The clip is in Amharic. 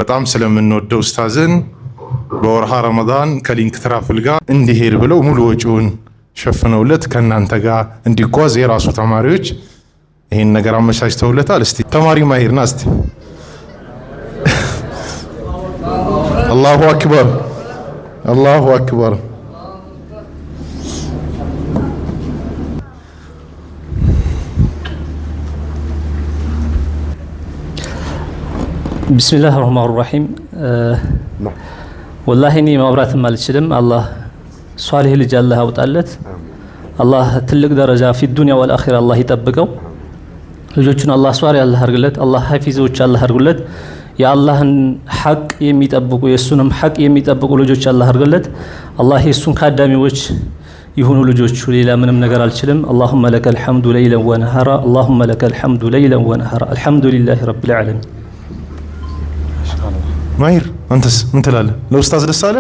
በጣም ስለምንወደው ኡስታዝን በወርሃ ረመዳን ከሊንክ ትራፍል ጋር እንዲሄድ ብለው ሙሉ ወጪውን ሸፍነውለት ከናንተ ጋር እንዲጓዝ የራሱ ተማሪዎች ይሄን ነገር አመቻችተውለታል። እስቲ ተማሪ ማሂርና እስቲ አላሁ አክበር አላሁ አክበር። ቢስሚላህ ራህማን ራሂም። ወላሂ እኔ ማብራትም አልችልም። አላህ ሷሊህ ልጅ አላህ ያውጣለት። አላህ ትልቅ ደረጃ ፊ ዱንያ ወልአኺራ አላህ ይጠብቀው። ልጆቹን አላህ ሷሊህ አላህ አድርግለት። አላህ ሐፊዞች አላህ አድርግለት። የአላህን ሐቅ የሚጠብቁ የሱንም ሐቅ የሚጠብቁ ልጆች አላህ አድርግለት። አላህ የሱን ካዳሚዎች ይሁኑ ልጆቹ። ሌላ ምንም ነገር አልችልም። اللهم لك الحمد ليلا ونهارا اللهم لك الحمد ليلا ونهارا الحمد لله رب العالمين። ማሂር አንተስ ምን ትላለህ? ለኡስታዝ ደስ አለ?